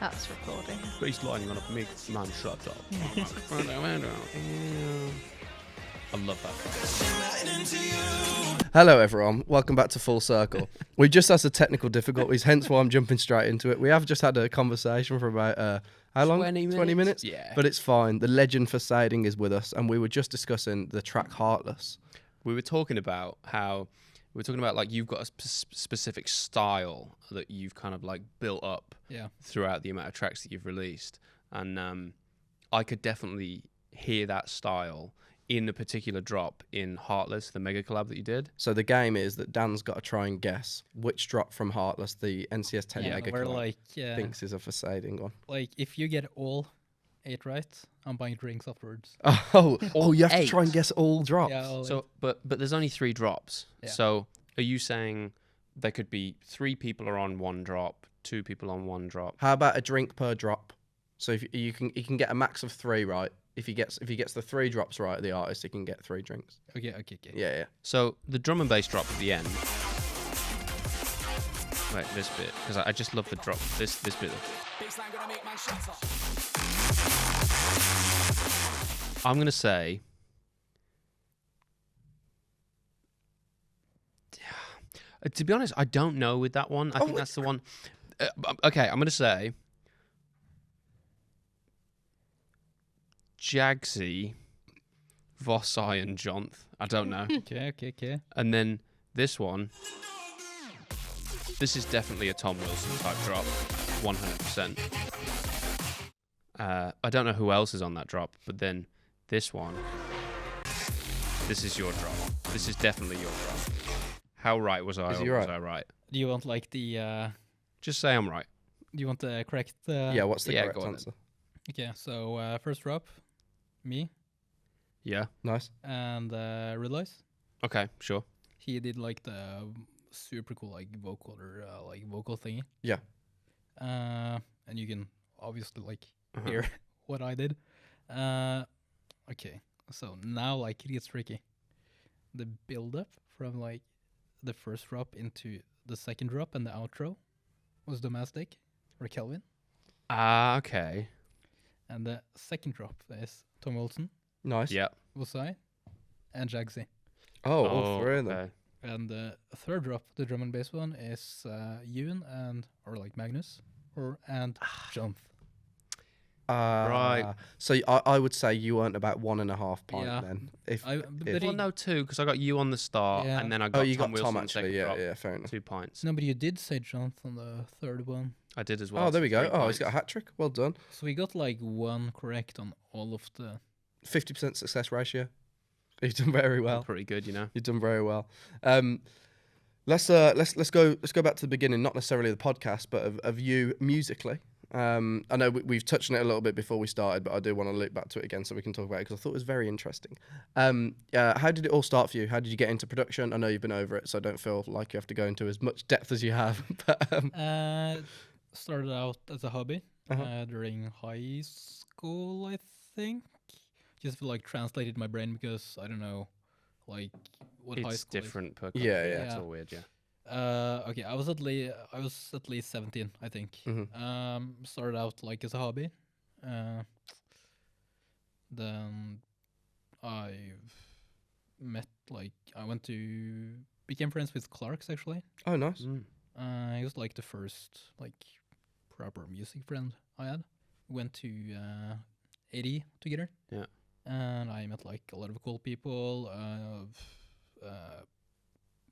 That's recording. Baselining on a big man shut up. I love that. Hello everyone, welcome back to Full Circle. We just had some technical difficulties, hence why I'm jumping straight into it. We have just had a conversation for about, how long? 20 20 minutes? Yeah. But it's fine. The legend Facading is with us, and we were just discussing the track Heartless. We were talking about like you've got a specific style that you've kind of like built up throughout the amount of tracks that you've released. And I could definitely hear that style in a particular drop in Heartless, the mega collab that you did. So the game is that Dan's got to try and guess which drop from Heartless the NCS 10 mega where collab thinks is a Facading one. Like, if you get all 8 right, I'm buying drinks afterwards. Oh, you have to 8? try and guess all drops. Yeah, all So, but there's only 3 drops. Yeah. So, are you saying there could be 3 people are on one drop, 2 people on one drop? How about a drink per drop? So if you can get a max of 3 right. If he gets the 3 drops right, the artist, he can get 3 drinks. Okay. Yeah. So the drum and bass drop at the end. Wait, this bit, because I just love the drop. This bit. I'm gonna say. To be honest, I don't know with that one. I think that's the one. Okay, I'm gonna say. Jagsy, Vossai, and Jonth. I don't know. Okay. And then this one. This is definitely a Tom Wilson type drop, 100%. I don't know who else is on that drop, but then this one. This is your drop. This is definitely your drop. How right was I? Is or he was right? I right? Do you want like the? Just say I'm right. Do you want the correct? Yeah, what's the correct go on answer? Okay, so first drop, me Yeah. Nice. and Realize. Okay. Sure. He did like the super cool like vocal thingy. Yeah. And you can obviously like hear what I did. Okay, so now like it gets tricky. The build up from like the first drop into the second drop and the outro was Domestic or Kelvin, Okay. and the second drop is Tom Wilson, Nice. Yeah. Wasai, and Jagsy. Oh, all 3 of them. okay. And the third drop, the drum and bass one, is Ewan or like Magnus and Jonth. Right. So I would say you earned about 1.5 pint Yeah. then. Well, no, 2, because I got you on the start, Yeah. and then I got you Tom got Wilson Tom on the second actually. drop. Yeah, fair enough. 2 pints. No, but you did say Jonth on the third one. I did as well. Oh, there we so go. 3 Oh, he's pints. got a hat trick. Well done. So we got like 1 correct on all of the. 50% success ratio. You've done very well. Pretty good, you know. You've done very well. Let's go back to the beginning, not necessarily the podcast, but of you musically. I know we've touched on it a little bit before we started, but I do want to loop back to it again so we can talk about it because I thought it was very interesting. How did it all start for you? How did you get into production? I know you've been over it, so I don't feel like you have to go into as much depth as you have. But, Started out as a hobby during high school, I think. Just like translated my brain because I don't know, like what high It's school different per Yeah, country. yeah. It's Yeah. all weird, yeah. Okay, I was at least 17, I think. Started out like as a hobby. Then I became friends with Clarks actually. oh, nice. He was like the first like proper music friend I had. Went to 80 together. Yeah. And I met like a lot of cool people.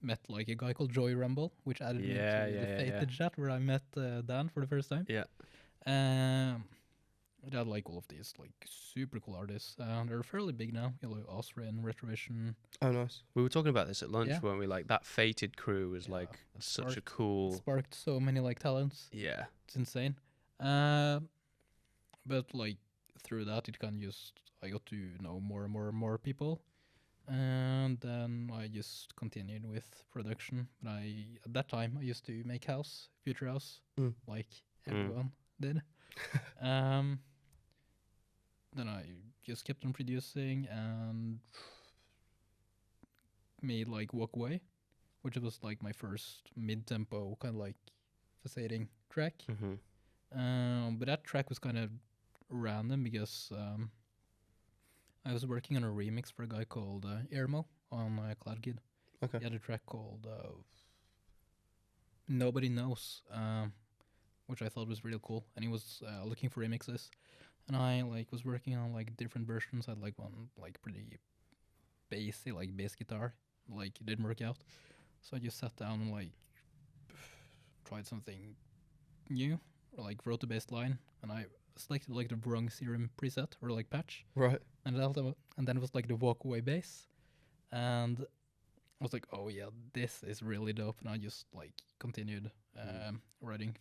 Met like a guy called Joey Rumble, which added me to the Fated chat where I met Dan for the first time. Yeah. It had like all of these like super cool artists. They're fairly big now. You know, like Osprey and Retrovision. Oh, nice. We were talking about this at lunch, Yeah. weren't we? Like, that Fated crew was like such a cool... Sparked so many like talents. Yeah. It's insane. But like through that, it kind of just I got to know more and more people, and then I just continued with production. But at that time I used to make future house, like everyone did. Then I just kept on producing and made like Walk Away, which was like my first mid-tempo kind of like facading track. But that track was kind of random because I was working on a remix for a guy called Airmo on Collab. Okay. He had a track called Nobody Knows, which I thought was really cool, and he was looking for remixes, and I like was working on like different versions. I had like one like pretty bassy, like bass guitar, like it didn't work out, so I just sat down and like tried something new, or like wrote the bass line, and I selected like the wrong serum preset or like patch, Right. and then it was like the walk away bass, and I was like, oh yeah, this is really dope, and I just like continued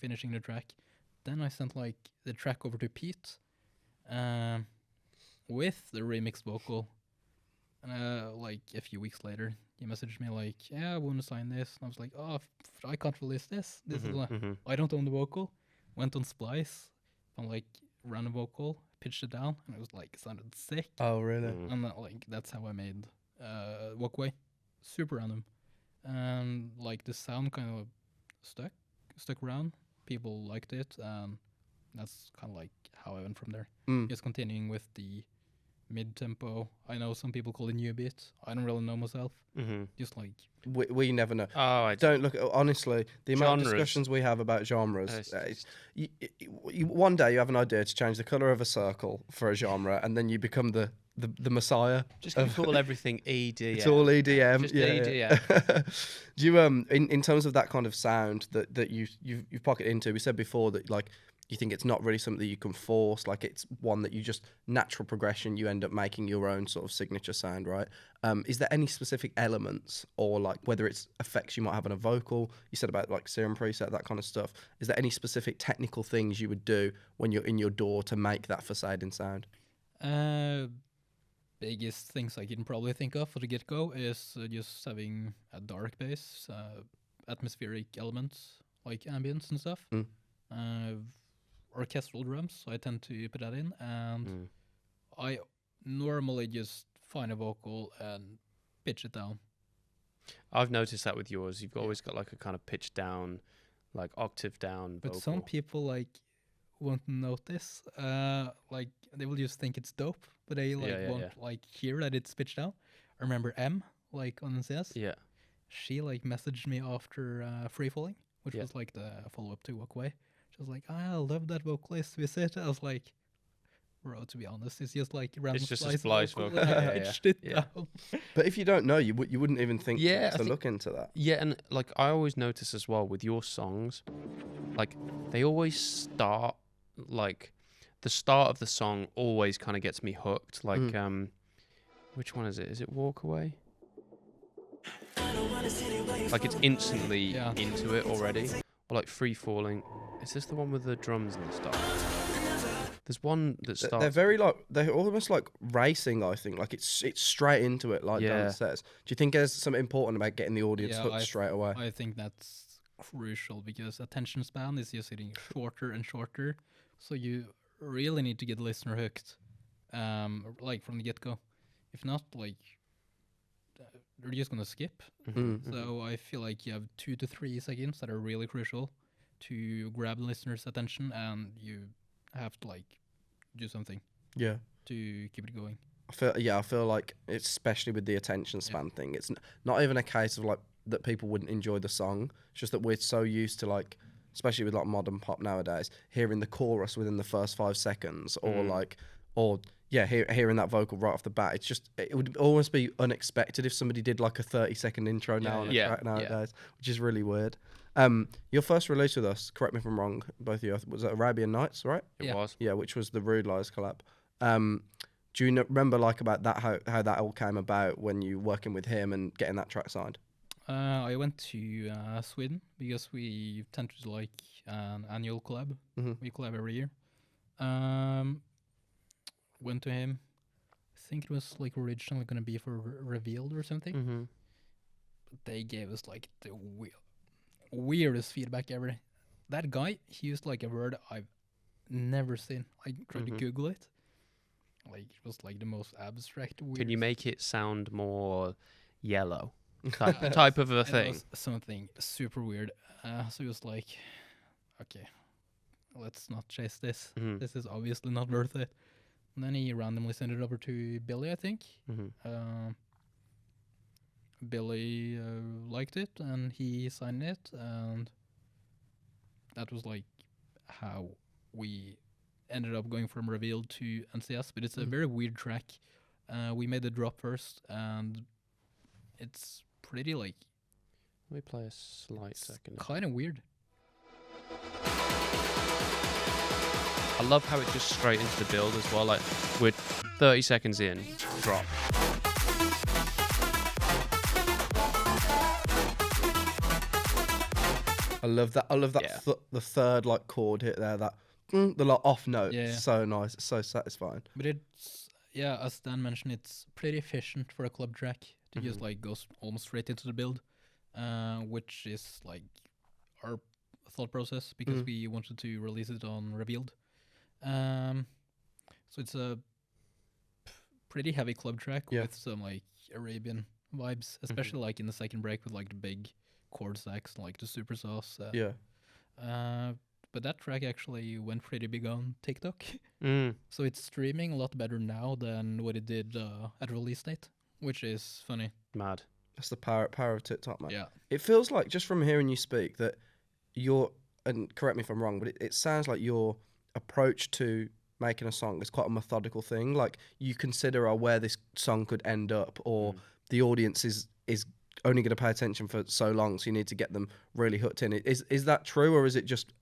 finishing the track. Then I sent like the track over to Pete with the remixed vocal, and like a few weeks later, he messaged me like, yeah, I want to sign this, and I was like, oh, I can't release this. This is I don't own the vocal. Went on Splice, found like random vocal, pitched it down, and it was like it sounded sick. Oh, really? And that's how I made Walkway. Super random, and like the sound kind of stuck around. People liked it, and that's kind of like how I went from there. Just continuing with the mid tempo. I know some people call it new beat. I don't really know myself. Just like we never know. Oh, I don't look at, honestly, the amount of discussions we have about genres. One day you have an idea to change the color of a circle for a genre, and then you become the messiah. Just gonna call everything EDM. It's all EDM. Just yeah. EDM. Do you in terms of that kind of sound that you've pocketed into? We said before that like you think it's not really something that you can force. Like it's one that you just natural progression. You end up making your own sort of signature sound, right? Is there any specific elements or like whether it's effects you might have on a vocal? You said about like serum preset, that kind of stuff. Is there any specific technical things you would do when you're in your door to make that Facading sound? Biggest things I can probably think of for the get-go is just having a dark bass, atmospheric elements like ambience and stuff. Orchestral drums, I tend to put that in, and I normally just find a vocal and pitch it down. I've noticed that with yours. You've always got like a kind of pitch down, like octave down vocal. But some people like won't notice. Like they will just think it's dope, but they won't like hear that it's pitched down. I remember M like on NCS. Yeah. She like messaged me after Free Falling, which was like the follow up to Walk Away. She was like, I love that vocalist visit. I was like, bro, to be honest, it's just like random. It's just a splice vocal. I pitched it down. But if you don't know, you wouldn't even think to look into that. Yeah, and like I always notice as well with your songs, like they always start like the start of the song always kind of gets me hooked. Like which one is it? Is it Walk Away? Like it's instantly into it already. Or like Free Falling. Is this the one with the drums and stuff? There's one that starts. They're very like they're almost like racing. I think like it's straight into it, like Dan says. Do you think there's something important about getting the audience hooked straight away? I think that's crucial because attention span is just getting shorter and shorter. So you really need to get the listener hooked, like from the get go. If not, like they're just gonna skip. So I feel like you have 2 to 3 seconds that are really crucial to grab the listener's attention, and you have to like do something to keep it going. I feel like especially with the attention span thing, it's not even a case of like that people wouldn't enjoy the song. It's just that we're so used to like, especially with like modern pop nowadays, hearing the chorus within the first 5 seconds hearing that vocal right off the bat. It's just, it would almost be unexpected if somebody did like a 30-second intro on a track nowadays, which is really weird. Your first release with us, correct me if I'm wrong, both of you, was it Arabian Nights, right? It was. Yeah, which was the Rude Lies collab. Do you remember like about that, how that all came about when you were working with him and getting that track signed? I went to Sweden because we tend to do like an annual collab. We collab every year. Went to him. I think it was like originally going to be for Revealed or something. But they gave us like the weirdest feedback ever. That guy, he used like a word I've never seen. I tried to Google it. Like it was like the most abstract. Can you make it sound more yellow? Type of a thing. It was something super weird. So it was like, okay, let's not chase this. Mhm. This is obviously not worth it. And then he randomly sent it over to Billy, I think. Mhm. Billy liked it, and he signed it, and that was like how we ended up going from Revealed to NCS. But it's a very weird track. We made the drop first, and it's pretty like Let me play a slight second. kind of weird. I love how it just straight into the build as well. Like we're 30 seconds in, drop. I love that. I love that. Yeah. The third like chord hit there. That the like off note. Yeah. So nice. It's so satisfying. But it's, yeah, as Dan mentioned, it's pretty efficient for a club track to just like go almost straight into the build, which is like our thought process because we wanted to release it on Revealed. So it's a pretty heavy club track with some like Arabian vibes, especially like in the second break with like the big chord stacks, like the super sauce. But that track actually went pretty big on TikTok. So it's streaming a lot better now than what it did at release date, which is funny. Mad. That's the power of TikTok, man. Yeah. It feels like, just from hearing you speak, that you're, and correct me if I'm wrong, but it sounds like your approach to making a song is quite a methodical thing. Like you consider where this song could end up, or the audience is only going to pay attention for so long, so you need to get them really hooked in. Is that true, or is it just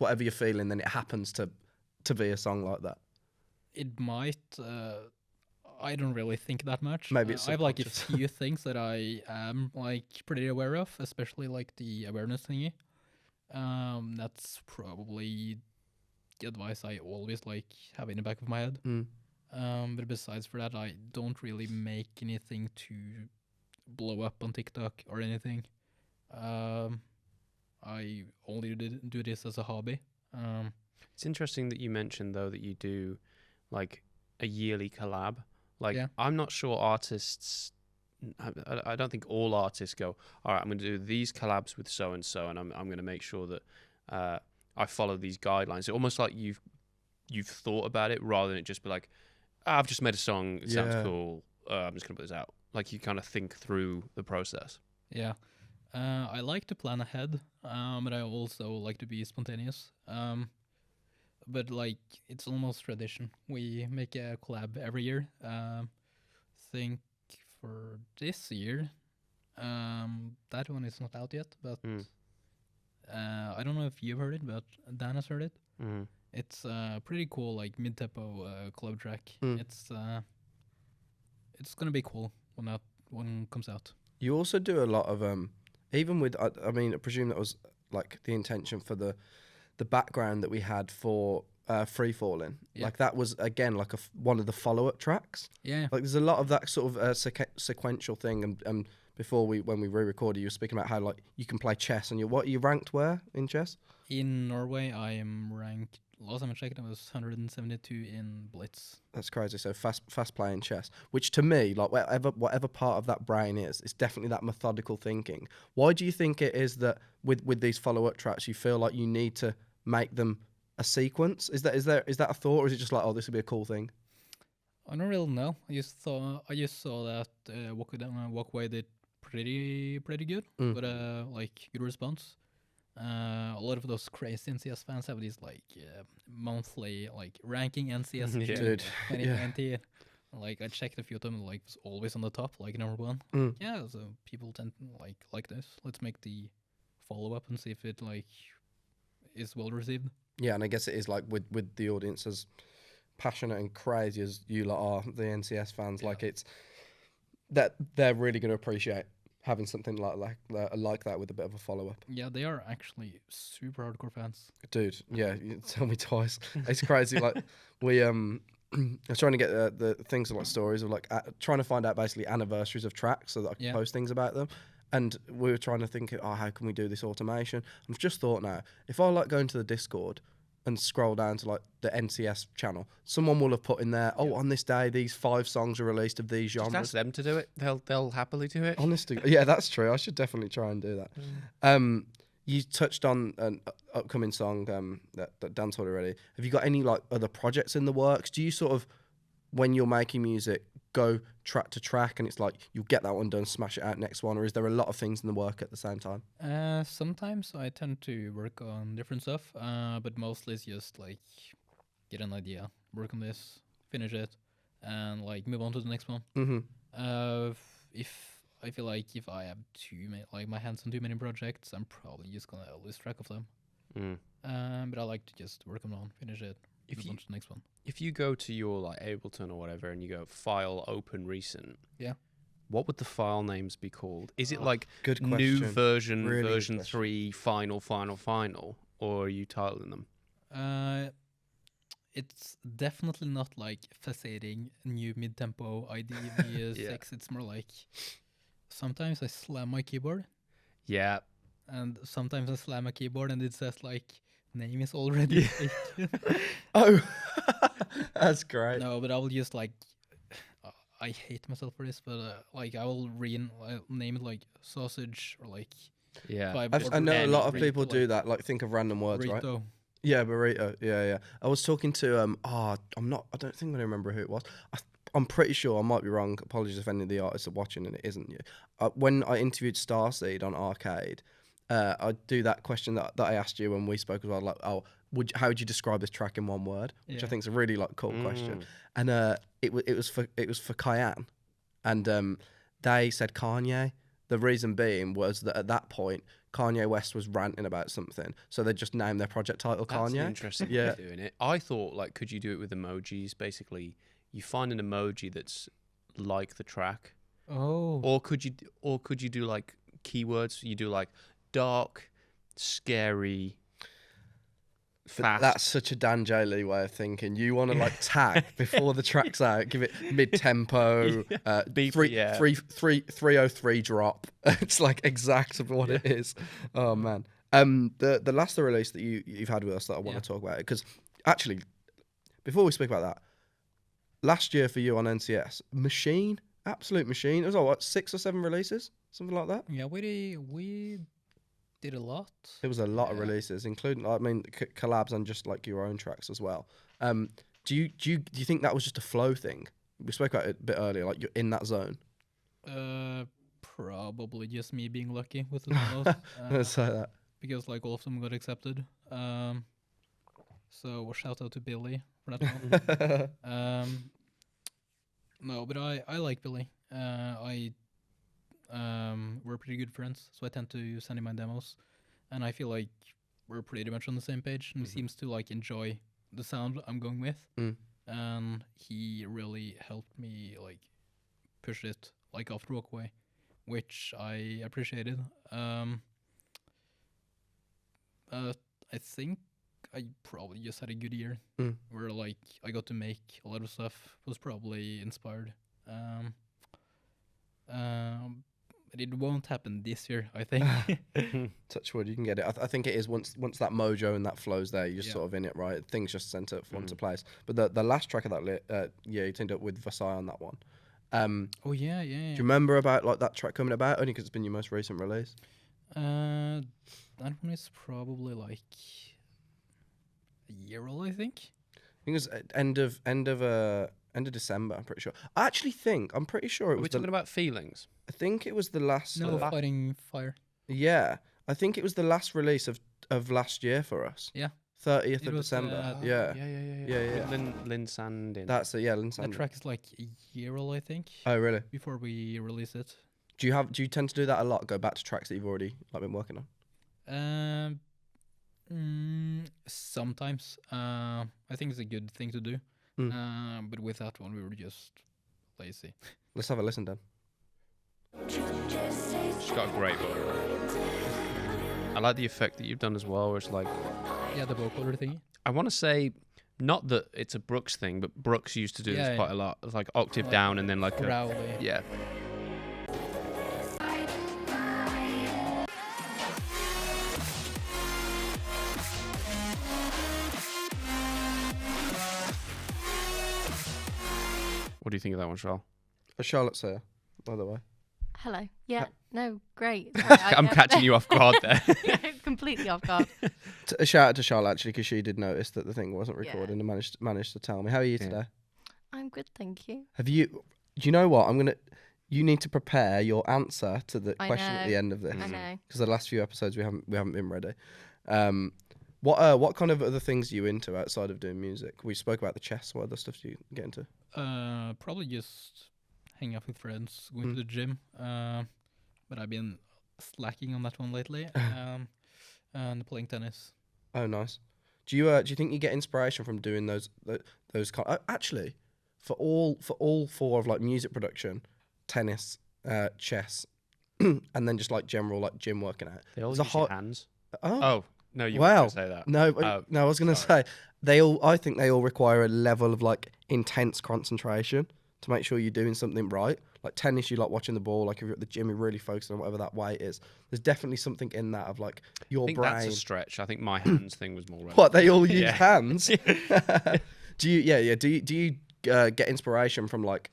whatever you're feeling, then it happens to be a song like that? It might. I don't really think that much. Maybe it's I have like a subconscious. few things that I am like pretty aware of, especially like the awareness thingy. That's probably the advice I always like have in the back of my head. But besides for that, I don't really make anything to blow up on TikTok or anything. I only do this as a hobby. It's interesting that you mentioned though that you do like a yearly collab. Like I'm not sure artists. I don't think all artists go, all right, I'm going to do these collabs with so and so, and I'm going to make sure that I follow these guidelines. It's almost like you've thought about it rather than it just be like, I've just made a song, it sounds cool, I'm just going to put this out. Like you kind of think through the process. Yeah. I like to plan ahead, but I also like to be spontaneous. But like it's almost tradition. We make a collab every year. Think for this year, that one is not out yet, but I don't know if you've heard it, but Dan has heard it. It's pretty cool, like mid-tempo club track. It's gonna be cool when that one comes out. You also do a lot of even with I mean I presume that was like the intention for the background that we had for Free Falling. Like that was again like one of the follow-up tracks. Like there's a lot of that sort of sequential thing, and before when we re-recorded, you were speaking about how like you can play chess, and you ranked where in chess? In Norway, I am ranked. Last time I checked, I was 172 in Blitz. That's crazy. So fast playing chess, which to me, like whatever part of that brain is, it's definitely that methodical thinking. Why do you think it is that with these follow-up tracks, you feel like you need to make them a sequence? Is that a thought, or is it just like, oh, this would be a cool thing? I don't really know. I just saw that Walkway did pretty good, but like good response. A lot of those crazy NCS fans have these like monthly like ranking NCS Dude, 2020. Like I checked a few of them, like was always on the top, like number one. Yeah, so people tend to like this. Let's make the follow up and see if it like is well received. Yeah, and I guess it is like with the audience as passionate and crazy as you lot are, the NCS fans. Like it's that they're really going to appreciate having something like that with a bit of a follow up. Yeah, they are actually super hardcore fans. Dude, yeah, you tell me twice. It's crazy. Like we I was trying to get the things like stories of like trying to find out basically anniversaries of tracks so that I can post things about them. And we were trying to think, how can we do this automation? I've just thought now, if I like go into the Discord and scroll down to like the NCS channel, someone will have put in there, on this day these 5 songs are released of these genres. Just ask them to do it. They'll happily do it. Honestly, yeah, that's true. I should definitely try and do that. You touched on an upcoming song that Dan told already. Have you got any like other projects in the works? Do you sort of, when you're making music, go track to track and it's like you'll get that one done, smash it out next one, or is there a lot of things in the work at the same time? Sometimes I tend to work on different stuff, but mostly it's just like get an idea, work on this, finish it, and like move on to the next one. If I feel like if I have too many, like my hands on too many projects, I'm probably just gonna lose track of them. But I like to just work on one, finish it, move on to the next one. If you go to your like Ableton or whatever and you go file open recent, what would the file names be called? Is it like good new question. version, Really version 3, final, or are you titling them? It's definitely not like Facading, new mid-tempo IDV6. Yeah. It's more like sometimes I slam my keyboard. Yeah. And sometimes I slam a keyboard and it says like name is already taken. Oh, that's great. No, but I will just like I hate myself for this, but like I will name it like sausage or like I know a lot of people do that. Like think of random words, burrito. Right? Yeah, burrito. Yeah. I was talking to I don't think I remember who it was. I'm pretty sure, I might be wrong. Apologies if any of the artists are watching and it isn't you. When I interviewed Starseed on Arcade, I do that question that I asked you when we spoke as well. Like, how would you describe this track in one word? Which I think is a really like cool question. And it was for Cayenne, and they said Kanye. The reason being was that at that point Kanye West was ranting about something, so they just named their project title Kanye. That's interesting. Yeah, doing it. I thought like, could you do it with emojis? Basically, you find an emoji that's like the track. Oh. Or could you do like keywords? You do like dark, scary, fast. That's such a Dan J. Lee way of thinking. You want to like tag before the track's out, give it mid-tempo, 303 drop. It's like exactly what it is. Oh man. The last release that you've had with us that I want to talk about, because actually, before we speak about that, last year for you on NCS, absolute machine. It was what, 6 or 7 releases, something like that. Yeah, we did a lot. It was a lot of releases, including collabs and just like your own tracks as well. Do you think that was just a flow thing? We spoke about it a bit earlier, like you're in that zone. Probably just me being lucky with the demos. Let's say that. Because like all of them got accepted. So shout out to Billy for that one. No, but I like Billy. We're pretty good friends, so I tend to send him my demos, and I feel like we're pretty much on the same page, and he seems to like enjoy the sound I'm going with, and he really helped me like push it like off the walkway, which I appreciated. I think I probably just had a good year where like I got to make a lot of stuff, was probably inspired. But it won't happen this year, I think. Touch wood, you can get it. I think it is once that mojo and that flow's there, you're just sort of in it, right? Things just fall into place. But the last track of that, you teamed up with Versailles on that one. Oh yeah. Do you remember about like that track coming about? Only because it's been your most recent release. That one is probably like a year old, I think. I think it was end of December. I'm pretty sure. I'm pretty sure it was. Are we talking about Feelings? I think it was the last. No, Fighting Fire. Yeah, I think it was the last release of last year for us. Yeah. 30th of December. Yeah. Lynn Sandin. That's it. Yeah, Lynn Sandin. That track is like a year old, I think. Oh, really? Before we release it. Do you tend to do that a lot? Go back to tracks that you've already like been working on? Sometimes. I think it's a good thing to do. But with that one, we were just lazy. Let's have a listen, Dan. She's got a great vocal. I like the effect that you've done as well, where it's like... Yeah, the vocoder thingy. I want to say, not that it's a Brooks thing, but Brooks used to do this quite a lot. It's like octave down and then like growly. Yeah. What do you think of that one, Charlotte? Charlotte's here, by the way. Hello. Yeah, No, great. Sorry, I'm catching you off guard there. Yeah, completely off guard. A shout out to Charlotte actually, because she did notice that the thing wasn't Yeah. recording and managed to tell me. How are you today? I'm good, thank you. Have you? Do you know what? You need to prepare your answer to the question at the end of this. I know. Because the last few episodes we haven't been ready. What kind of other things are you into outside of doing music? We spoke about the chess. What other stuff do you get into? Probably just hang out with friends, going to the gym. But I've been slacking on that one lately. And playing tennis. Oh, nice. Do you think you get inspiration from doing those actually, for all four of like music production, tennis, chess, and then just like general like gym working out? They all use your hands. Oh. No, you weren't going to say that. No, I was going to say I think they all require a level of like intense concentration to make sure you're doing something right. Like tennis, you like watching the ball. Like if you're at the gym, you're really focused on whatever that weight is. There's definitely something in that of like your I think brain. that's a stretch. I think my hands thing was more relevant. What, they all use Yeah. hands? Do you Do you get inspiration from like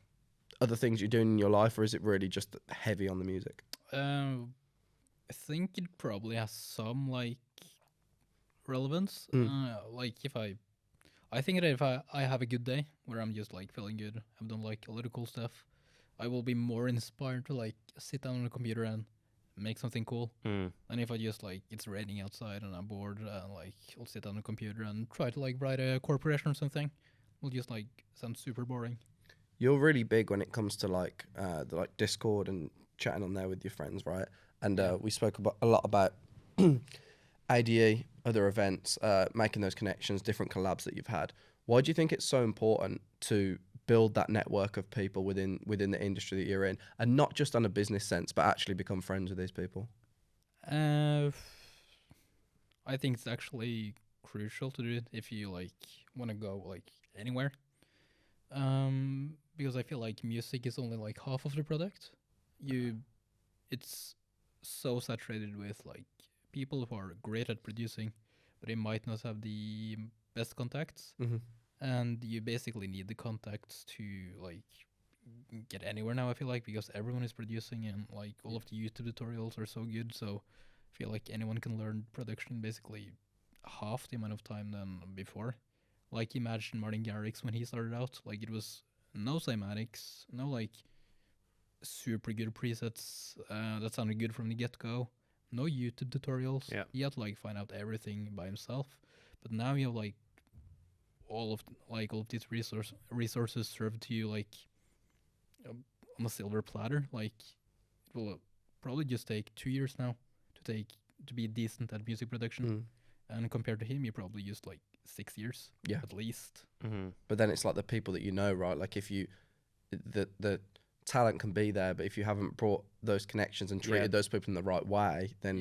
other things you're doing in your life, or is it really just heavy on the music? I think it probably has some like relevance. Like I think that if I have a good day where I'm just like feeling good, I've done like a lot of cool stuff, I will be more inspired to like sit down on the computer and make something cool. And if I just like it's raining outside and I'm bored, like I'll sit on the computer and try to like write a corporation or something, will just like sound super boring. You're really big when it comes to like the like Discord and chatting on there with your friends, right? And we spoke a lot about ADE, other events, making those connections, different collabs that you've had. Why do you think it's so important to build that network of people within the industry that you're in, and not just on a business sense, but actually become friends with these people? I think it's actually crucial to do it if you like want to go like anywhere. Because I feel like music is only like half of the product. It's so saturated with like people who are great at producing, but they might not have the best contacts. And you basically need the contacts to like get anywhere now, I feel like, because everyone is producing and like all of the YouTube tutorials are so good. So I feel like anyone can learn production basically half the amount of time than before. Like imagine Martin Garrix when he started out, like it was no cymatics, no like super good presets that sounded good from the get-go, no YouTube tutorials. Yeah. He had to like find out everything by himself. But now you have like all of these resources served to you like on a silver platter. Like it will probably just take 2 years now to be decent at music production. And compared to him, you probably used like 6 years, at least. But then it's like the people that you know, right? Like if you, the talent can be there, but if you haven't brought those connections and treated those people in the right way, then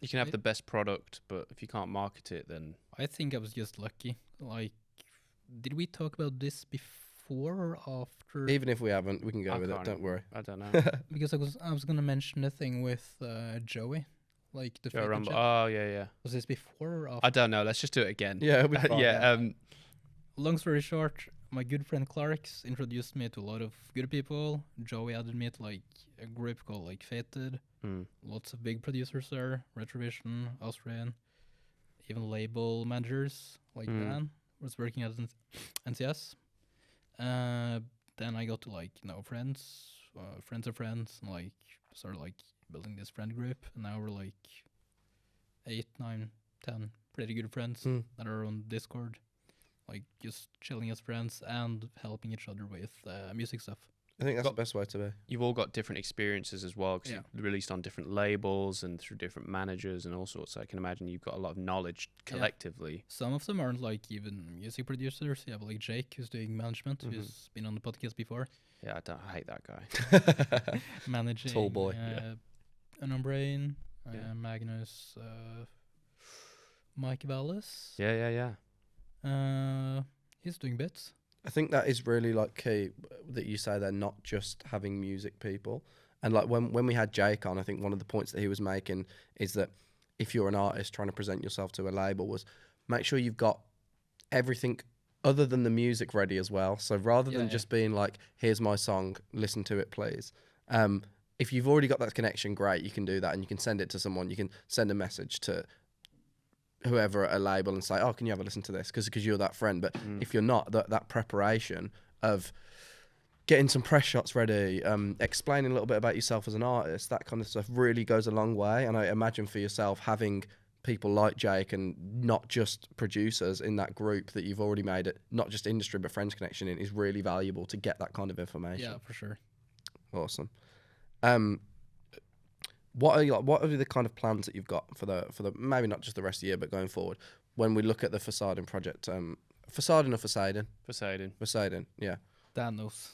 you can have the best product, but if you can't market it, then I think I was just lucky. Like, did we talk about this before or after? even if we haven't, we can go with it. Don't worry. I don't know. Because I was gonna mention the thing with Joey, like the Joe Fatal Rumble. Jet. Oh yeah. Was this before or after? I don't know. Let's just do it again. Yeah, it'll be fine. Yeah. Long story short, my good friend Clarks introduced me to a lot of good people. Joey added me to like a group called like Fated. Lots of big producers there, Retrovision, Austrian, even label managers like Dan was working at NCS. Then I got to like know friends, friends of friends, and like started like building this friend group. And now we're like 8, 9, 10 pretty good friends that are on Discord. Like just chilling as friends and helping each other with music stuff. I think that's the best way to be. You've all got different experiences as well, because you've released on different labels and through different managers and all sorts. So I can imagine you've got a lot of knowledge collectively. Some of them aren't like even music producers. You have like Jake, who's doing management, who's been on the podcast before. Yeah, I hate that guy. Managing Tall boy. Unumbrain, Magnus, Mike Vallis. Yeah. He's doing bits. I think that is really like key that you say they're not just having music people. And like when we had Jake on, I think one of the points that he was making is that if you're an artist trying to present yourself to a label, was make sure you've got everything other than the music ready as well. So rather than just being like, here's my song, listen to it please, if you've already got that connection, great, you can do that, and you can send it to someone. You can send a message to whoever at a label and say, oh, can you have a listen to this? Because you're that friend. But if you're not, that preparation of getting some press shots ready, explaining a little bit about yourself as an artist, that kind of stuff really goes a long way. And I imagine for yourself, having people like Jake and not just producers in that group that you've already made it, not just industry but friends connection in, is really valuable to get that kind of information. Yeah, for sure. Awesome. What are the kind of plans that you've got for the maybe not just the rest of the year but going forward when we look at the Facading project? Facading or Facading? Facading, yeah. Dan knows.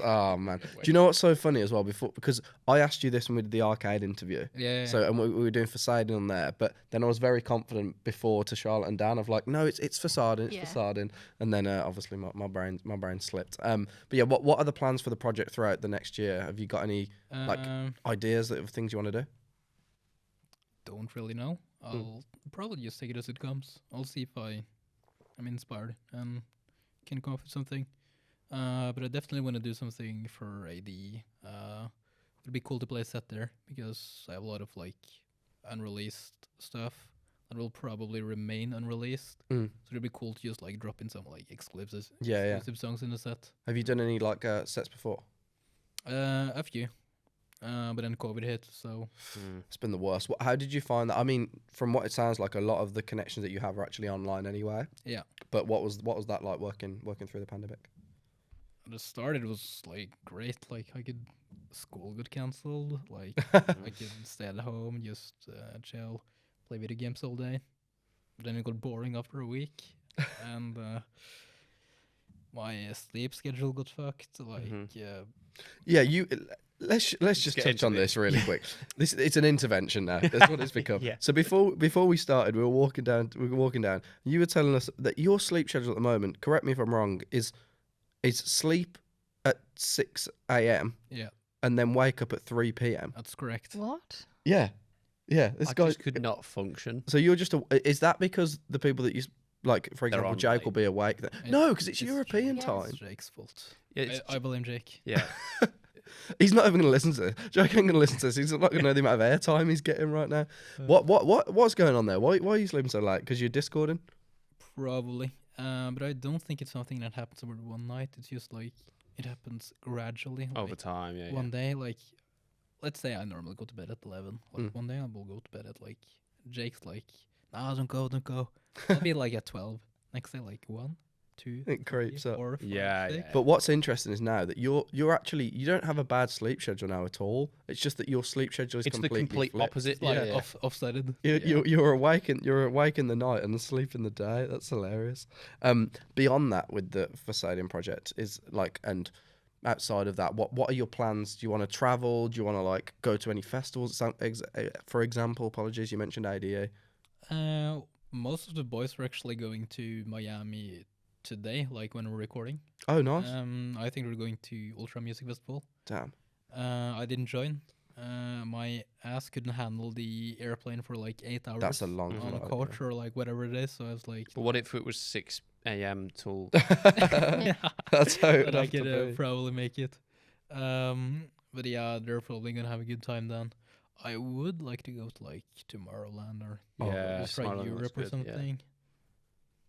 Oh man, do you know what's so funny as well? Because I asked you this when we did the arcade interview. Yeah. So and we were doing Facading on there, but then I was very confident before to Charlotte and Dan of like, no, it's Facading, it's Facading, and then obviously my brain slipped. But yeah, what are the plans for the project throughout the next year? Have you got any like ideas of things you want to do? Don't really know. I'll probably just take it as it comes. I'll see if I'm inspired and can come up with something. But I definitely want to do something for AD. It'd be cool to play a set there because I have a lot of like unreleased stuff that will probably remain unreleased. So it'd be cool to just like drop in some like exclusive songs in the set. Have you done any like sets before? A few. But then COVID hit, so it's been the worst. How did you find that? I mean, from what it sounds like, a lot of the connections that you have are actually online anyway. Yeah. But what was that like working through the pandemic? At the start, it was like great. Like school got cancelled. Like I could stay at home, just chill, play video games all day. But then it got boring after a week, and my sleep schedule got fucked. Like yeah, you. Let's just touch on this really quick. It's an intervention now. That's what it's become. So before we started, we were walking down. You were telling us that your sleep schedule at the moment, correct me if I'm wrong, is sleep at 6 a.m. Yeah. And then wake up at 3 p.m. That's correct. What? Yeah. This guy just could not function. So you're just is that because the people that you like, for example, Jake late. will be awake then? No, because it's European time. It's Jake's fault. Yeah, I blame Jake. Yeah. He's not even going to listen to this. Jake ain't going to listen to this. He's not going to know the amount of airtime he's getting right now. What's going on there? Why are you sleeping so late? Because you're discording? Probably. But I don't think it's something that happens over one night. It's just like it happens gradually. Over time, yeah. One day, like, let's say I normally go to bed at 11. Like one day I will go to bed at like, Jake's like, nah, don't go. I'll be like at 12. Next day, like 1, 2, It creeps 3, up. 4, 5, Yeah, 6. yeah. But what's interesting is now that you're actually, you don't have a bad sleep schedule now at all. It's just that your sleep schedule is It's the completely complete flipped. opposite. Like Yeah. offsided. You're awake in the night and asleep in the day. That's hilarious. Beyond that, with the Facading project is like, and outside of that, what are your plans? Do you want to travel? Do you want to like go to any festivals? For example, apologies, you mentioned ADA. Most of the boys were actually going to Miami today, like when we're recording. Oh, nice. I think we're going to Ultra Music Festival. Damn. I didn't join. My ass couldn't handle the airplane for like 8 hours. That's a long on a flight, coach or like whatever it is. So I was like, But what if it was 6 a.m. till... That's how it but I could probably make it. But yeah, they're probably gonna have a good time then. I would like to go to like Tomorrowland or just try Tomorrowland Europe looks or good, yeah. something.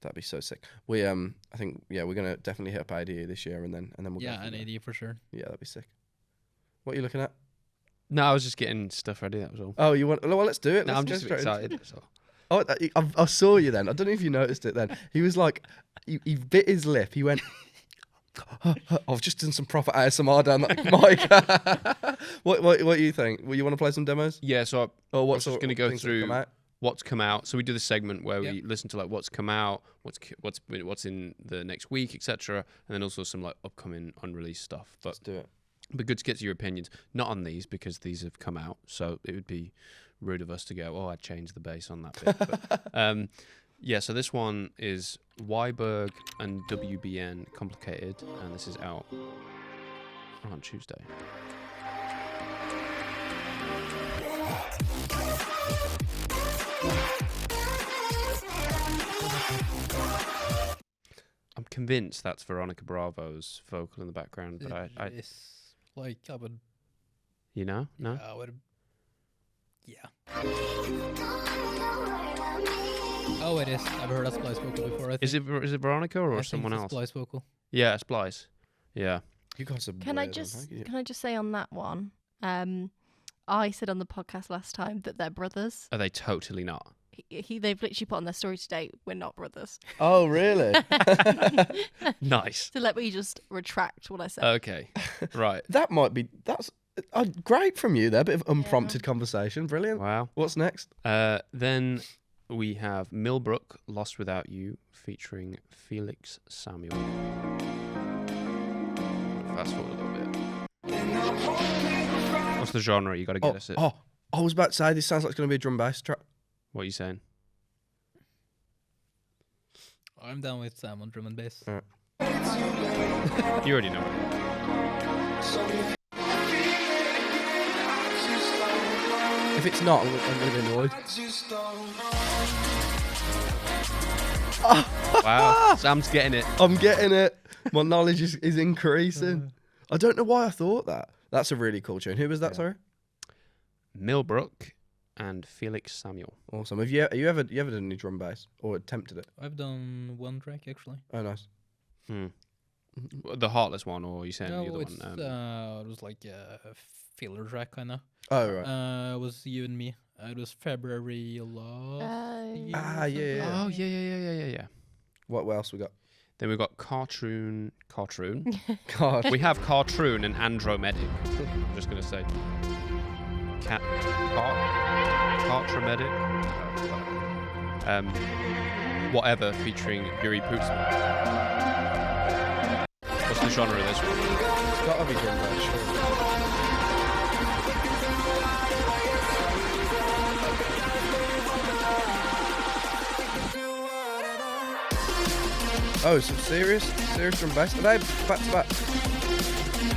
That'd be so sick. We I think we're gonna definitely hit up ADE this year and then we'll Yeah, go from an there. AD for sure. Yeah, that'd be sick. What are you looking at? No, I was just getting stuff ready, that was all. Oh, you want? Well, let's do it. No, Let's I'm go just straight into excited. So. Oh, I saw you then. I don't know if you noticed it then. He was like, he bit his lip. He went, I've just done some proper ASMR down that mic. What do you think? Well, you want to play some demos? Yeah, so Or I what's was just going to go things that have come through out? what's come out. So we do this segment where Yep. we listen to like what's come out, what's in the next week, etc., and then also some like upcoming unreleased stuff. But Let's do it. But good to get your opinions. Not on these because these have come out, so it would be rude of us to go, I changed the bass on that bit. But, yeah, so this one is Weiberg and WBN Complicated, and this is out on Tuesday. I'm convinced that's Veronica Bravo's vocal in the background, but I It's like I would You know? No? Yeah. Oh, it is. I've heard a splice vocal before. I think. Is it Veronica or I think someone it's a else? splice vocal. Yeah, Splice. Yeah. You guys are Can I weird, just aren't you? can I just say on that one? I said on the podcast last time that they're brothers. Are they totally not? They've literally put on their story today. We're not brothers. Oh, really? Nice. So let me just retract what I said. Okay. Right. That's great from you there. Bit of unprompted conversation. Brilliant. Wow. What's next? Then we have Millbrook, Lost Without You, featuring Felix Samuel. Fast forward a little bit. What's the genre? You got to get us it. Oh, I was about to say this sounds like it's going to be a drum bass track. What are you saying? I'm down with Sam on drum and bass. Alright. You already know. If it's not, I'm going to be annoyed. Wow. Sam's getting it. I'm getting it. My knowledge is increasing. I don't know why I thought that. That's a really cool tune. Who was that, sorry? Millbrook and Felix Samuel. Awesome. Have you ever done any drum bass or attempted it? I've done one track actually. Oh, nice. The Heartless one, or are you saying No, the other it's one? it was like a filler track kind of. Oh, right. It was you and me. It was February last year. Ah, yeah. Oh, yeah. What else we got? Then we've got Cartoon. God. We have Cartoon and Andromedic. I'm just going to say. Cartromedic. Whatever, featuring Yuri Pootsman. What's the genre of this one? It's got to be drum bass, sure. Oh, some serious drum bass. Are they back to back?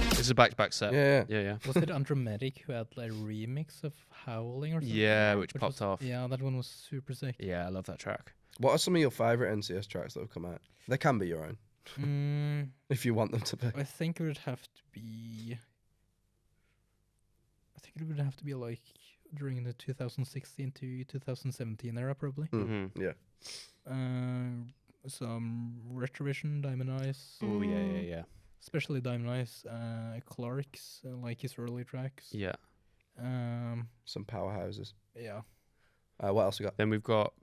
This is a back-to-back set. Yeah. Was it Andromedic who had like a remix of Howling or something? Yeah, which Which popped was- off. Yeah, that one was super sick. Yeah, I love that track. What are some of your favourite NCS tracks that have come out? They can be your own, if you want them to be. I think it would have to be. I think it would have to be like during the 2016 to 2017 era, probably. Yeah. Some Retrovision, Diamond Eyes, Oh, yeah. especially Diamond Eyes, Clark's, like his early tracks. Yeah. Some powerhouses. Yeah. What else we got? Then we've got,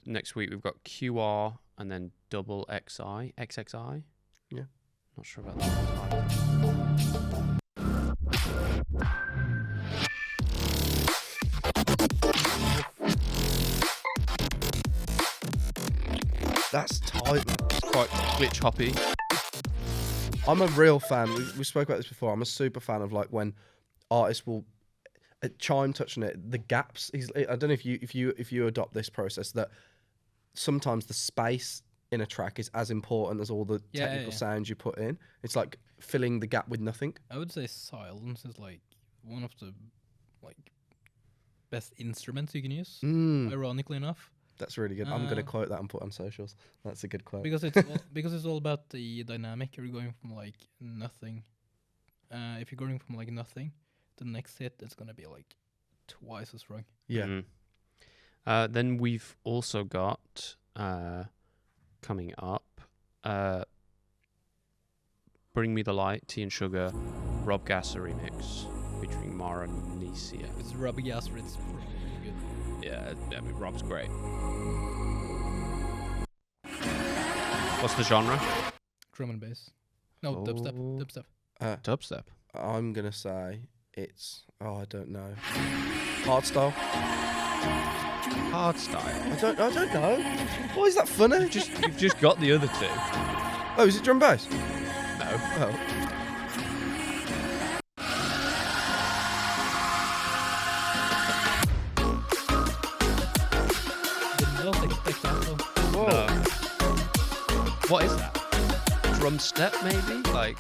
next week we've got QR and then double XXI. Yeah. Not sure about that. That's tight, man. It's quite glitch hoppy. I'm a real fan. We spoke about this before. I'm a super fan of like when artists will Chime touched on it. The gaps. I don't know if you adopt this process that sometimes the space in a track is as important as all the technical sounds you put in. It's like filling the gap with nothing. I would say silence is like one of the like best instruments you can use. Ironically enough. That's really good. I'm going to quote that and put on socials. That's a good quote. Because it's all about the dynamic. You're going from like nothing. If you're going from like nothing, the next hit is going to be like twice as strong. Yeah. Then we've also got coming up Bring Me the Light, Tea and Sugar, Rob Gasser remix featuring Mara Nisia. It's Rob Gasser. It's really good. Yeah, I mean, Rob's great. What's the genre? Drum and bass. No, dubstep. Dubstep. I'm going to say it's, I don't know. Hardstyle? Hardstyle. I don't know. Why is that funny? You've just got the other two. Oh, is it drum bass? No. Oh. Did not expect that though. Whoa. No. What is that? Drum step, maybe? Like,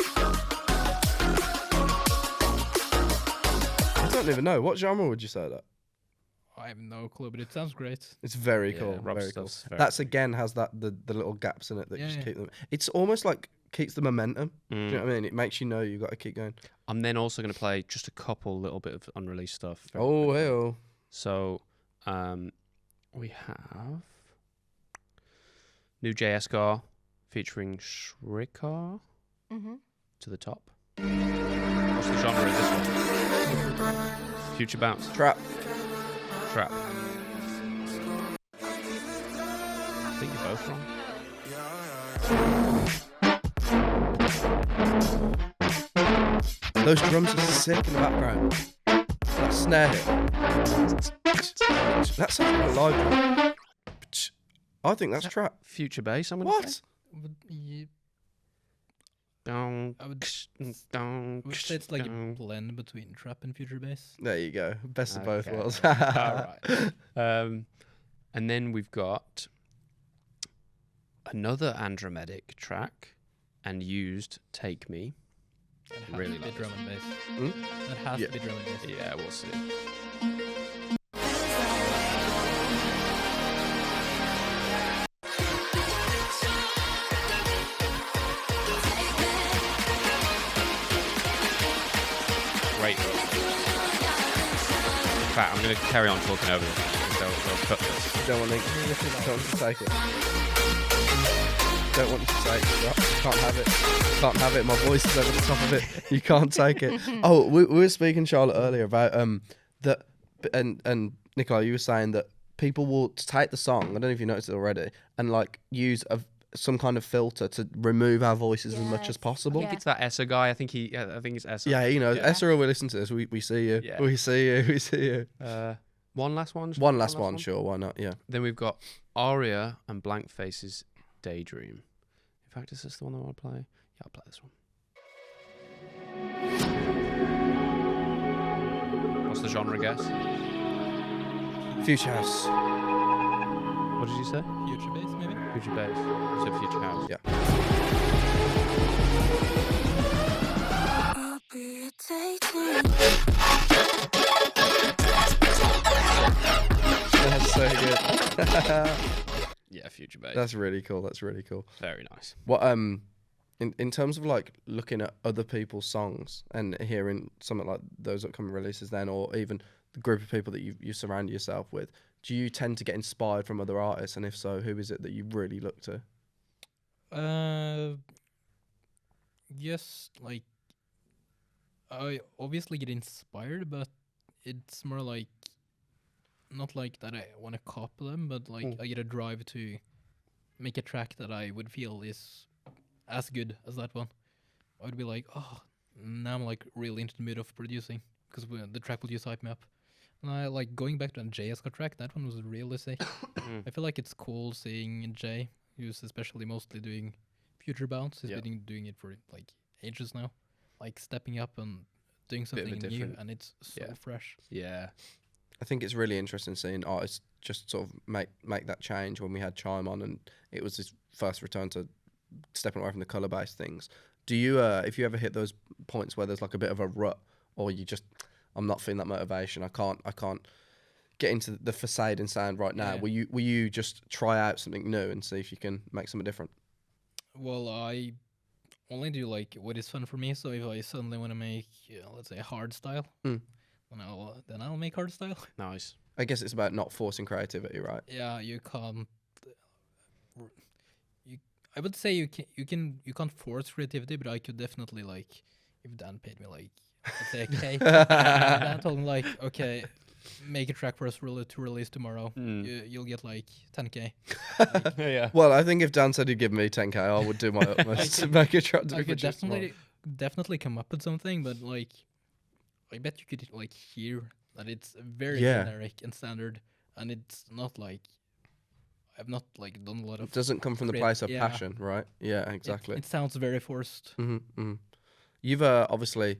I don't even know. What genre would you say that? I have no clue, but it sounds great. It's very yeah, cool. Rob Very cool. stuff's very That's again has that the little gaps in it that Yeah, just yeah. keep them. It's almost like keeps the momentum. Do you know what I mean? It makes you know you got to keep going. I'm then also going to play just a couple little bit of unreleased stuff. Oh, hell. So, we have new JS Gar featuring Shrikar to the top. What's the genre of this one? Future bounce. Trap. I think you're both wrong. Those drums are sick in the background. That snare hit. That sounds like a live drum. I think that's trap. Future bass, I'm going to say. But yeah, Dong, I would dong, say it's like a dong. blend between trap and future bass. There you go. Best of both Okay. worlds. All right. And then we've got another Andromedic track and used Take Me. It has Really to be like drum and bass. Hmm? That has Yeah. to be drum and bass. Yeah, we'll see. Great. In fact, I'm going to carry on talking over this. They'll cut this. Don't want to take it. Don't want you to take it. Can't have it. Can't have it. My voice is over the top of it. You can't take it. Oh, we were speaking, Charlotte, earlier about that, and Nicola, you were saying that people will take the song. I don't know if you noticed it already, and like use some kind of filter to remove our voices as much as possible. I think it's that Esser guy. I think it's Esser. Yeah, you know, Esther will listen to this. We see you. Yeah. We see you. We see you. One last one. One last one, sure. Why not? Yeah. Then we've got Aria and Blank Face's Daydream. In fact, is this the one I want to play? Yeah, I'll play this one. What's the genre, guess? Future House. What did you say? Future bass, maybe? Future bass. So Future House. Yeah. I'll be a daydream. That's so good. Yeah, Future bass. That's really cool. That's really cool. Very nice. What in terms of like looking at other people's songs and hearing something like those upcoming releases, then, or even the group of people that you surround yourself with, do you tend to get inspired from other artists? And if so, who is it that you really look to? Yes, like I obviously get inspired, but it's more like not like that I want to copy them, but like I get a drive to make a track that I would feel is as good as that one. I would be like, oh, now I'm like really into the mood of producing because the track will just hype me up. And I like going back to the JS track. That one was really sick. I feel like it's cool seeing Jay, who's especially mostly doing future bounce. He's been doing it for like ages now, like stepping up and doing something new, different- and it's so fresh. Yeah. I think it's really interesting seeing artists just sort of make that change. When we had Chime on, and it was his first return to stepping away from the color based things. Do you, if you ever hit those points where there's like a bit of a rut, or you just, I'm not feeling that motivation. I can't get into the Facading sound right now. Yeah. Will you just try out something new and see if you can make something different? Well, I only do like what is fun for me. So if I suddenly want to make, let's say, hard style, then I'll make hard style. Nice. I guess it's about not forcing creativity, right? Yeah, you can't. I would say you can't force creativity, but I could definitely, like, if Dan paid me like, let's say a K, Dan told me like, okay, make a track for us to release tomorrow. You'll get like 10K. Like, Yeah. Well, I think if Dan said he'd give me 10K, I would do my utmost to make a track to I be could produced tomorrow. definitely come up with something, but like, I bet you could like hear that it's very Yeah. generic and standard, and it's not like I've not like done a lot of. It doesn't come from the Creat- place of yeah. passion, right? Yeah, exactly. It sounds very forced. You've obviously,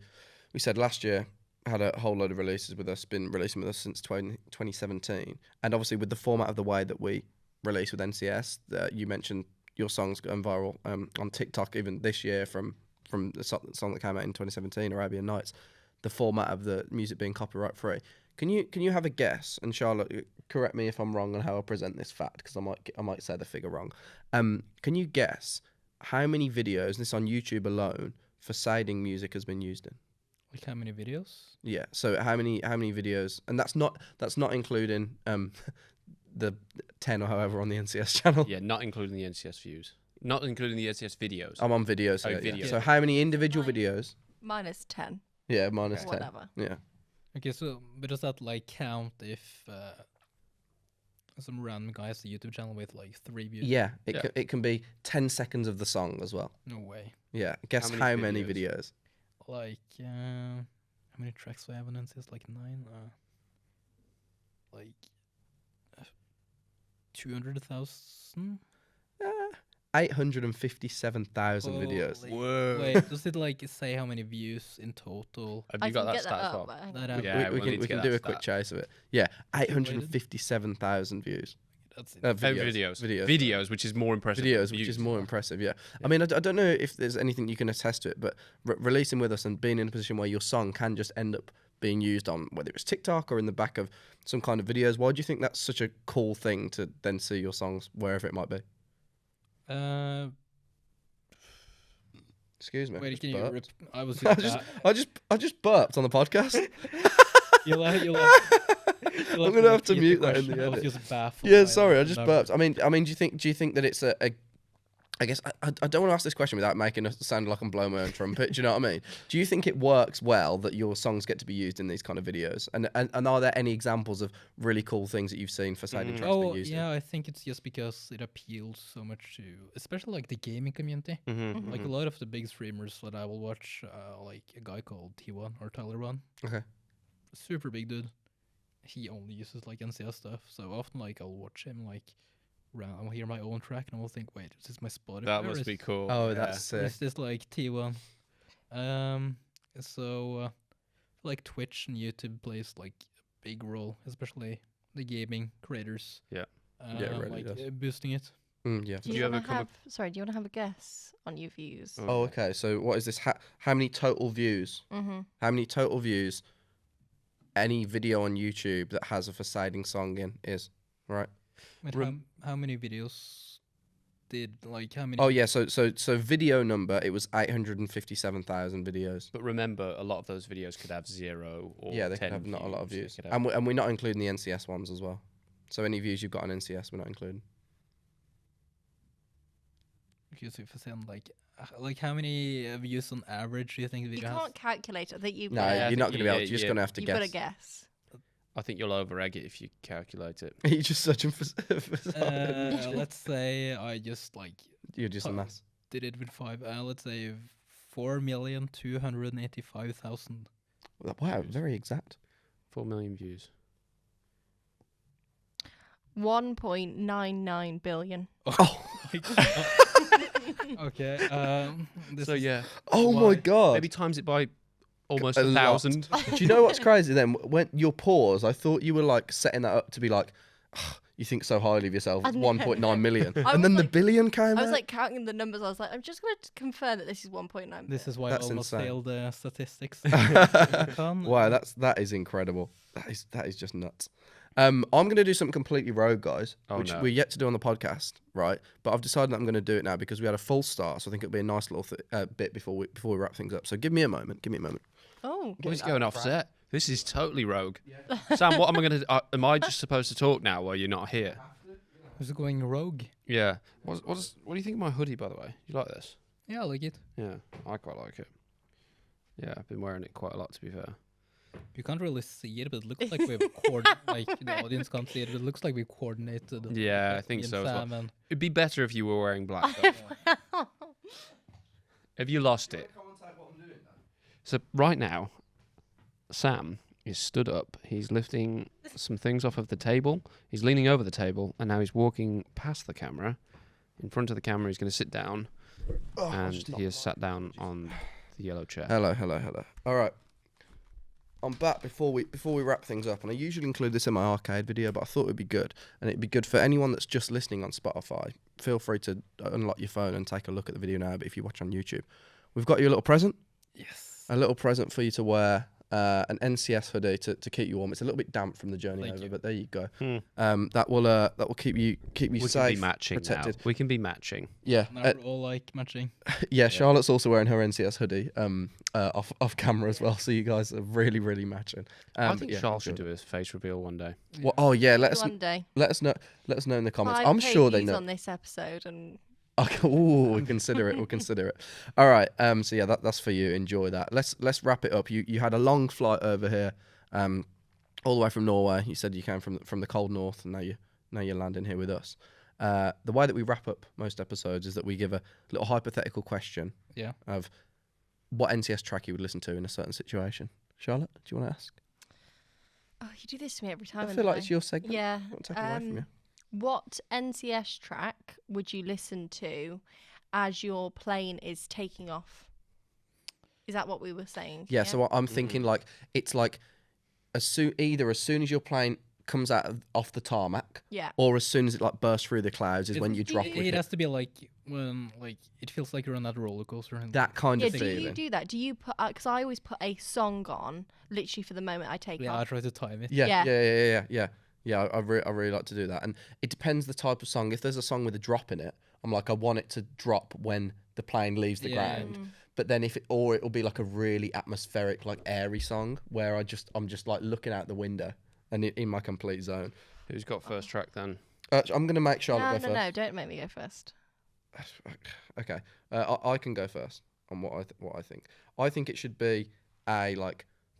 we said last year, had a whole load of releases with us, been releasing with us since 2017. And obviously with the format of the way that we release with NCS, you mentioned your songs going viral on TikTok even this year from the song that came out in 2017, Arabian Nights, the format of the music being copyright free. Can you have a guess? And Charlotte, correct me if I'm wrong on how I present this fact, because I might say the figure wrong. Can you guess how many videos, and this on YouTube alone, Facading music has been used in? Like how many videos? Yeah. So how many videos? And that's not including the 10 or however on the NCS channel. Yeah, not including the NCS views. Not including the NCS videos. I'm on videos. Oh, Here, video. Yeah. So how many individual Mine- videos? Minus 10. Yeah, minus Or 10. whatever. Yeah. Okay, so but does that like count if some random guy has a YouTube channel with like 3 views? Yeah. Yeah. It can be 10 seconds of the song as well. No way. Yeah. Guess How how many many videos? Like how many tracks do I have on NCS? Like 9. Like 200,000. 857,000 videos. Holy- Whoa. Wait, does it like say how many views in total? Have I you got can that get stat that as up. well? But hang That on. have- Yeah, we we'll need to can get do that a quick stat. chase of it. Yeah, 857,000 views. That's it. Videos. Videos, which is more impressive. than Videos, which views. is more impressive. Yeah. I mean, I don't know if there's anything you can attest to it, but releasing with us and being in a position where your song can just end up being used on whether it's TikTok or in the back of some kind of videos. Why do you think that's such a cool thing to then see your songs wherever it might be? Excuse me. Wait, just can you? burped. I was I just burped on the podcast. You'll I'm gonna have to mute that in the I was edit. just baffled. Yeah, by sorry, the I just number. burped. I mean, do you think that it's a I guess I don't want to ask this question without making it sound like I'm blowing my own trumpet. Do you know what I mean? Do you think it works well that your songs get to be used in these kind of videos? And are there any examples of really cool things that you've seen for Facading tracks being Oh used? yeah, I think it's just because it appeals so much to, especially like the gaming community. Mm-hmm. Like a lot of the big streamers that I will watch, like a guy called T1 or Tyler1. Okay. Super big dude. He only uses like NCS stuff, so often like I'll watch him like I'll hear my own track and I'll think, wait, is this my Spotify? That or must is- be cool. Oh, yeah. that's sick. Is this like T1? So like Twitch and YouTube plays like a big role, especially the gaming creators. Yeah. Yeah, it really like does. boosting it. Yeah. Do you you ever want to come have? Sorry, do you want to have a guess on your views? Oh. Oh, okay. So what is this? How many total views? Mm-hmm. How many total views any video on YouTube that has a Facading song in is? Right. Wait, how many videos did like how many? Oh yeah. So video number, it was 857,000 videos. But remember, a lot of those videos could have 0 or Yeah, they 10 could have not a lot of They views. could have- And we're not including the NCS ones as well. So any views you've got on NCS, we're not including. Because if I sound like how many views on average do you think the You video has? can't calculate it. I think you. No, Yeah, I you're think not going to be able to. you- You're just yeah, going to have to you guess. got to guess. I think you'll over-egg it if you calculate it. You're just searching for. Let's say I just like You're just a mess. did it with 5. Let's say 4,285,000. Wow, very exact. 4 million views. 1.99 billion. Oh, Okay. This So is- yeah, oh my Why? god. maybe times it by almost A lot. 1,000. Do you know what's crazy then? When your pause, I thought you were like setting that up to be like, you think so highly of yourself. I It's know. 1.9 million, I and was then the like- billion came I was out. like counting the numbers. I was like, I'm just going to confirm that this is 1.9. This is why That's I almost insane. failed statistics. Wow, that is incredible. That is just nuts. I'm going to do something completely rogue, guys, Oh, which no. we're yet to do on the podcast, right? But I've decided that I'm going to do it now because we had a full start, so I think it'll be a nice little bit before we wrap things up. So give me a moment. Oh, What is going off set? This is totally rogue. Sam, what am I going to? Am I just supposed to talk now while you're not here? Who's going rogue? Yeah. What do you think of my hoodie, by the way? You like this? Yeah, I like it. Yeah, I quite like it. Yeah, I've been wearing it quite a lot, to be fair. You can't really see it, but it looks like we've like the audience can't see it. But it looks like we've coordinated. Yeah, I like, think me and so as well. Sam and- It'd be better if you were wearing black. though. Have you lost it? So right now, Sam is stood up. He's lifting some things off of the table. He's leaning over the table, and now he's walking past the camera. In front of the camera, he's going to sit down, and he has sat down on the yellow chair. Hello. All right. I'm back before we wrap things up, and I usually include this in my arcade video, but I thought it would be good, and it'd be good for anyone that's just listening on Spotify. Feel free to unlock your phone and take a look at the video now. But if you watch on YouTube, we've got you a little present. Yes. A little present for you to wear an NCS hoodie to keep you warm. It's a little bit damp from the journey Thank over, you. but there you go. That will keep you We safe, can be matching protected. now. We can be matching. Yeah, Now we're all like matching. yeah. Charlotte's also wearing her NCS hoodie off camera as well, so you guys are really really matching. I think Charles should do his face reveal one day. Well, oh yeah, One day. let us know in the comments. 5K I'm sure they views know. on this episode, and Okay, ooh, we consider it. We'll consider it. All right. So yeah, that's for you. Enjoy that. Let's wrap it up. You had a long flight over here, all the way from Norway. You said you came from the cold north, and now you're landing here with us. The way that we wrap up most episodes is that we give a little hypothetical question. Yeah. Of what NCS track you would listen to in a certain situation. Charlotte, do you want to ask? oh, you do this to me every time. I feel like anyway. it's your segment. Yeah. I won't take it away from you. What NCS track would you listen to as your plane is taking off? Is that what we were saying? Yeah. So what I'm thinking, like, it's like as soon as your plane comes off the tarmac, Yeah. or as soon as it like bursts through the clouds is when you drop with It it. has to be like when like it feels like you're on that roller coaster. And That kind Yeah, of do feeling. you do that? Do you put, because I always put a song on, literally for the moment I take yeah, I off. try to time it. Yeah. I really like to do that, and it depends the type of song. If there's a song with a drop in it, I'm like, I want it to drop when the plane leaves the Yeah. ground. But then it'll be like a really atmospheric, like airy song where I'm just like looking out the window and in my complete zone. Who's got first track then? I'm gonna make Charlotte No, go no, first. no, don't make me go first. Okay, I can go first on what I think. I think it should be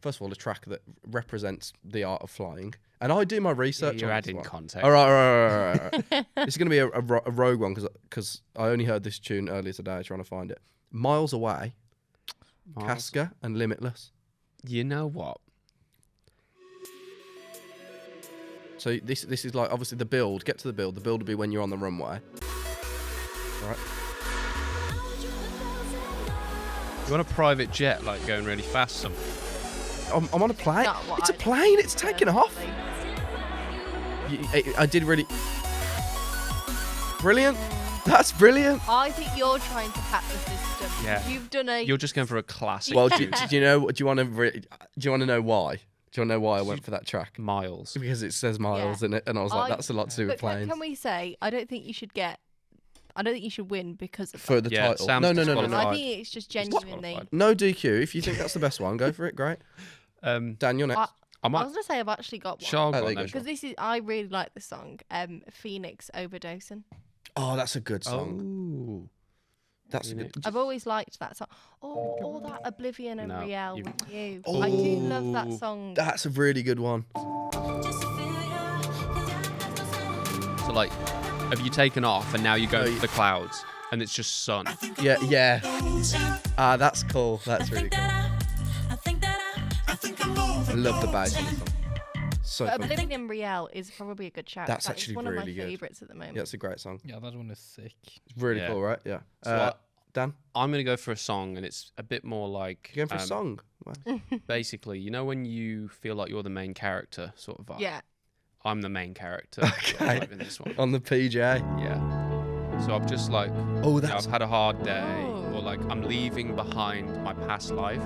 first of all a track that represents the art of flying, and I do my research. You're on this adding one. context. All right. It's going to be a rogue one because I only heard this tune earlier today trying to find it. Miles Away, Miles. Casca, and Limitless. You know what? So this is like obviously the build. Get to the build. The build will be when you're on the runway. All right. You want a private jet like going really fast? Something. I'm on a plane. Not what It's a I'd plane. It's taking off. personally. I did really brilliant. That's brilliant. I think you're trying to hack the system. Yeah. You've done a. You're just going for a classic. Well, do you know? Do you want to know why? Do you want to know why I went for that track? Miles. Because it says miles in it, and I was like, that's a lot to do with But planes. can we say, I don't think you should win because of For that. the Yeah, title. Sam's No. I disqualified. think it's just genuinely. Disqualified. No DQ. If you think that's the best one, go for it. Great. Dan, you're next. I I might. was gonna say I've actually got one. Charles Oh, there got you go, them. Because I really like the song, Phoenix Overdosing. Oh, that's a good song. Oh. That's a good. I've always liked that song. Oh, all that Oblivion and No, Riel you- with you. I do love that song. That's a really good one. So like, have you taken off and now you go No, to the clouds and it's just sun? Yeah. That's cool. That's really cool. I love the bass in the song. So But fun. Oblivion and Riel is probably a good track. That's That is actually one of really my good. favourites at the moment. Yeah, it's a great song. Yeah, that one is sick. It's really Yeah. cool, right? Yeah. So Dan, I'm gonna go for a song, and it's a bit more like you going for a song? Wow. basically, you know when you feel like you're the main character, sort of vibe. Yeah. I'm the main character. Okay. Like in this one. On the PJ. Yeah. So I'm just like, Oh, you know, that's I've had a hard day, Oh. or like I'm leaving behind my past life.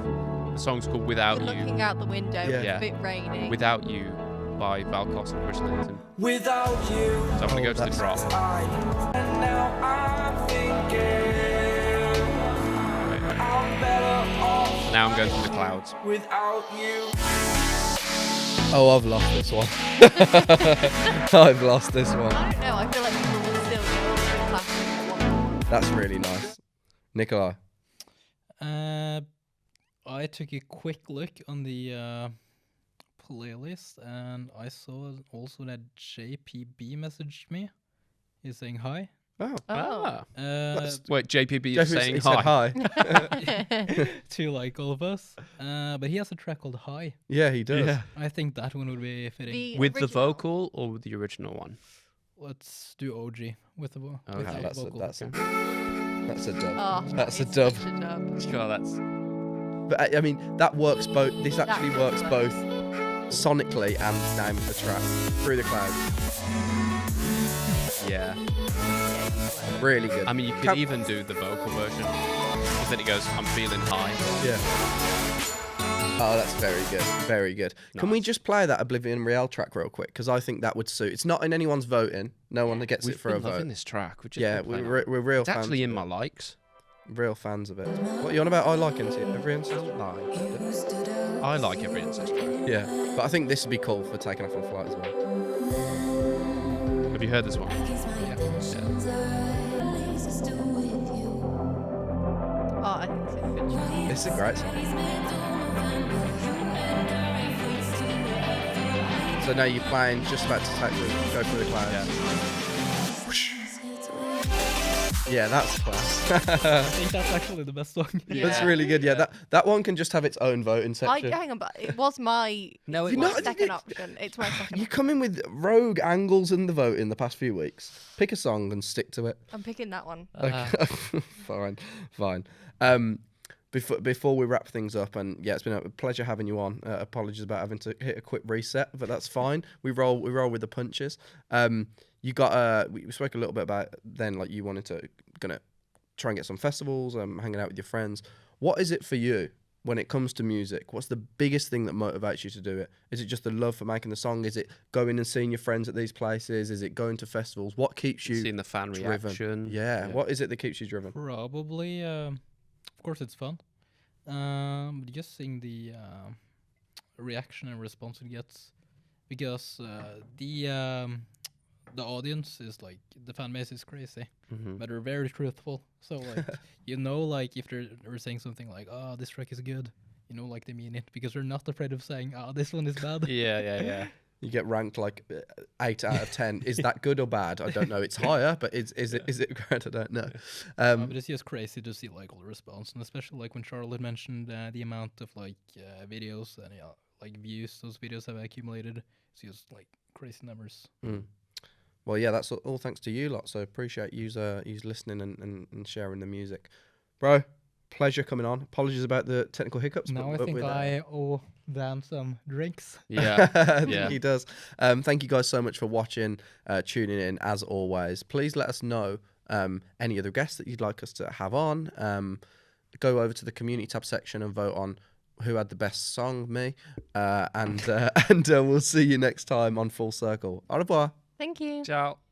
The song's called "Without You're You." looking out the window. Yeah. It's Yeah. a bit rainy. "Without You" by Val Cost and Chris Linton. Without you, So I'm gonna go to the that's- drop. and now I'm thinking I'm better off Now I'm going to the clouds. without you. Oh, I've lost this one. I've lost this one. I don't know. I feel like people will still go to the classic at one point. That's really nice. Nikolai. I took a quick look on the playlist and I saw also that JPB messaged me. He's saying hi. Oh. Ah. Uh, Wait, JPB Jeff is saying he said hi. to like all of us. But he has a track called Hi. Yeah, he does. Yeah. I think that one would be fitting. With the original. vocal or with the original one? Let's do OG with the, with Okay. the That's a, vocal. that's a dub. Oh, That's a it's dub. such a dub. Sure, that's. But I mean, that works both. This That actually does works work. both sonically and name of the track. Through the Clouds. Yeah. Really good. I mean, you could Can- even do the vocal version. Because then it goes, I'm feeling high. Yeah. Oh, that's very good. Very good. Can we Nice. just play that Oblivion Real track real quick? Because I think that would suit. It's not in anyone's voting. No one gets We've it for a been loving vote. this track. We've just Yeah, been playing we're it. real It's fans. actually in of my it. likes. Real fans of it. What you on about? I like every incest. I like every incest track. Yeah, but I think this would be cool for taking off on flight as well. Have you heard this one? Oh, I think it's a good track. This is a great song. So now you're playing, just about to go through the clouds. Yeah, that's class. I think that's actually the best song. That's really good. Yeah, that one can just have its own voting section. Hang on, but it was my No, You're my not- second option. It's my second You option. come in with rogue angles in the vote in the past few weeks. Pick a song and stick to it. I'm picking that one. Fine. Before we wrap things up, and yeah, it's been a pleasure having you on. Apologies about having to hit a quick reset, but that's fine. We roll with the punches. You got we spoke a little bit about then, like you wanted to gonna try and get some festivals, hanging out with your friends. What is it for you when it comes to music? What's the biggest thing that motivates you to do it? Is it just the love for making the song? Is it going and seeing your friends at these places? Is it going to festivals? What keeps you Seeing the fan driven? reaction. Yeah. What is it that keeps you driven? Probably, of course, it's fun. But just seeing the reaction and response it gets, because the audience is like, the fan base is crazy, but they're very truthful. So like, like if they're saying something like, "Oh, this track is good," like they mean it, because they're not afraid of saying, "Oh, this one is bad." Yeah. You get ranked like 8 out of 10. Is that good or bad? I don't know. It's higher, but is it good? I don't know. But it's just crazy to see like all the response, and especially like when Charlotte mentioned the amount of like videos and like views those videos have accumulated. It's just like crazy numbers. Well, yeah, that's all thanks to you lot. So appreciate you listening and sharing the music, bro. Pleasure coming on. Apologies about the technical hiccups. Now I but think we're there. I owe Dan some drinks. Yeah. I think Yeah. he does. Thank you guys so much for watching, tuning in as always. Please let us know any other guests that you'd like us to have on. Go over to the community tab section and vote on who had the best song, me. And we'll see you next time on Full Circle. Au revoir. Thank you. Ciao.